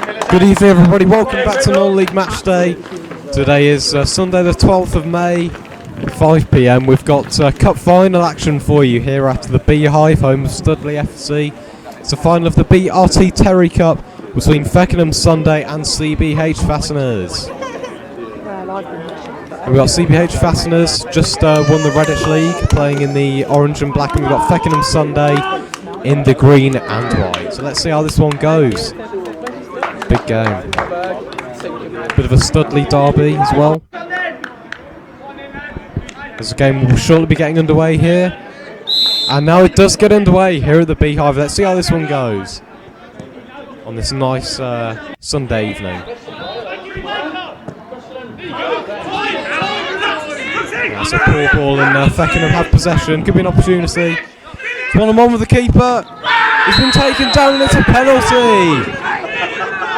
Good evening everybody, welcome back to Non-League Matchday. Today is Sunday the 12th of May, 5 PM. We've got cup final action for you here at the Beehive, home of Studley FC. It's the final of the BRT Terry Cup between Feckenham Sunday and CBH Fasteners. We've got CBH Fasteners, just won the Reddish League, playing in the orange and black, and we've got Feckenham Sunday in the green and white. So let's see how this one goes. Big game. Bit of a Studley derby as well. As the game will shortly be getting underway here. And now it does get underway here at the Beehive. Let's see how this one goes on this nice Sunday evening. That's a poor ball, and Feckenham have possession. Could be an opportunity. It's 1-on-1 with the keeper. He's been taken down, and it's a penalty.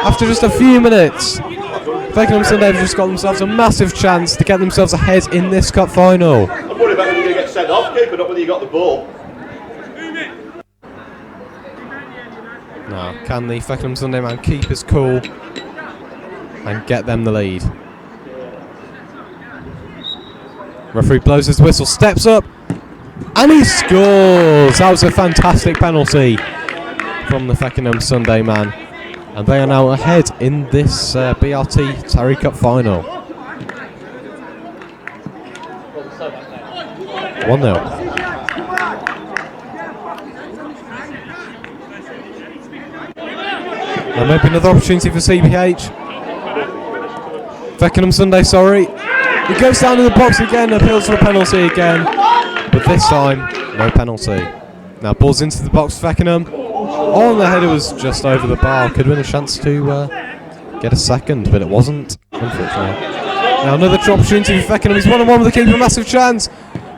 After just a few minutes, Feckenham Sunday have just got themselves a massive chance to get themselves ahead in this cup final. I'm worried about whether you're going to get sent off, keeper, not whether you got the ball. Now, can the Feckenham Sunday man keep his cool and get them the lead? Referee blows his whistle, steps up, and he scores! That was a fantastic penalty from the Feckenham Sunday man. And they are now ahead in this BRT Terry Cup final. 1-0. Now maybe another opportunity for CBH. Feckenham Sunday, sorry. He goes down in the box again, appeals for a penalty again. But this time, no penalty. Now balls into the box for Feckenham. Oh, and the header was just over the bar. Could have been a chance to get a second, but it wasn't, unfortunately. Now another opportunity for Feckenham. He's 1-on-1 with the keeper, massive chance.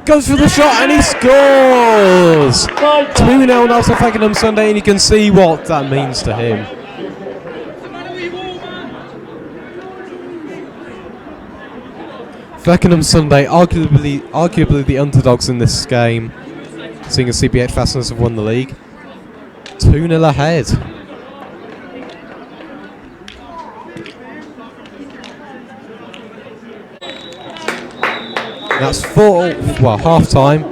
Goes for the shot and he scores! 2-0 now to Feckenham Sunday, and you can see what that means to him. Feckenham Sunday, arguably the underdogs in this game, seeing as CBH Fasteners have won the league. 2-0 ahead. That's half time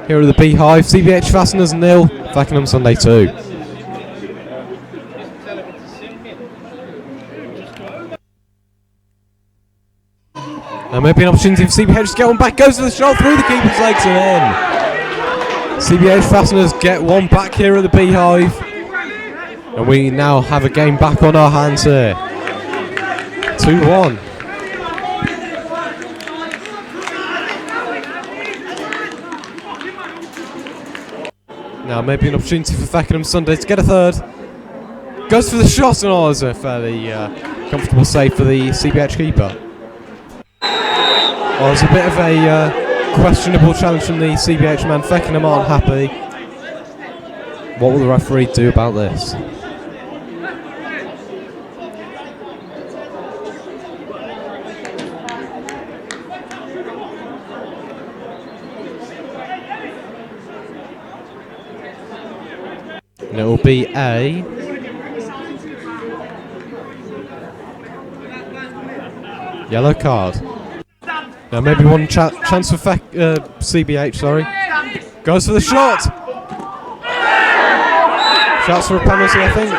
here at the Beehive. CBH Fasteners 0, Feckenham Sunday 2. Now maybe an opportunity for CBH to get one back, goes to the shot through the keeper's legs and in. CBH Fasteners get one back here at the Beehive, and we now have a game back on our hands here. 2-1. Now maybe an opportunity for Feckenham Sunday to get a third. Goes for the shot, and it's a fairly comfortable save for the CBH keeper. Oh, it's a bit of a questionable challenge from the CBH man. Feckenham aren't happy. What will the referee do about this? And it will be a yellow card. Now maybe one chance for CBH, sorry. Goes for the shot! Shouts for a penalty, I think.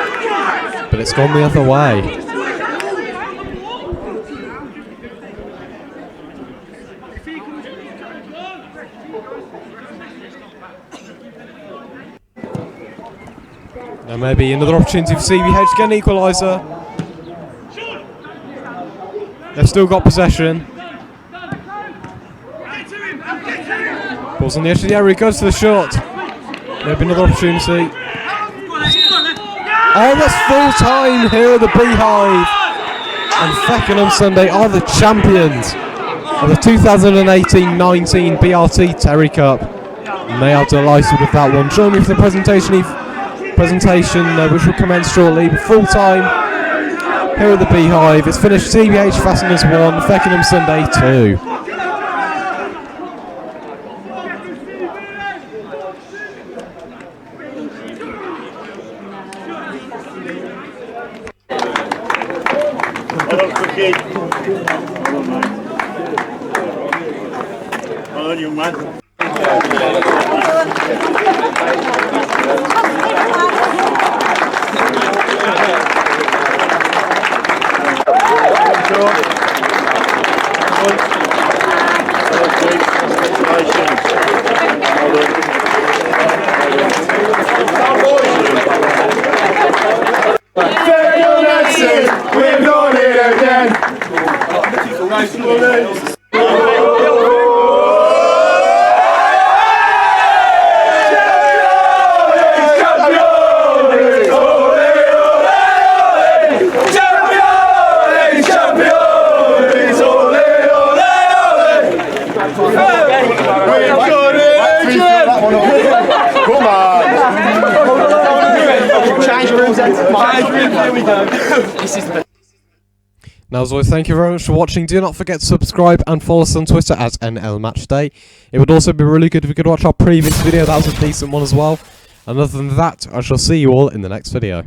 But it's gone the other way. Now maybe another opportunity for CBH to get an equaliser. They've still got possession. Ball's on the edge of the area, goes to the shot. Maybe another opportunity. Oh, that's full time here at the Beehive. And Feckenham Sunday are the champions of the 2018-19 BRT Terry Cup. And they are delighted with that one. Join me for the presentation which will commence shortly. Full time here at the Beehive. It's finished CBH Fasteners 1, Feckenham Sunday 2. kid. Well done, young man. We've done it again. Come on. Change rooms. Here we go. Now, as always, thank you very much for watching. Do not forget to subscribe and follow us on Twitter as NL Matchday. It would also be really good if you could watch our previous video. That was a decent one as well. And other than that, I shall see you all in the next video.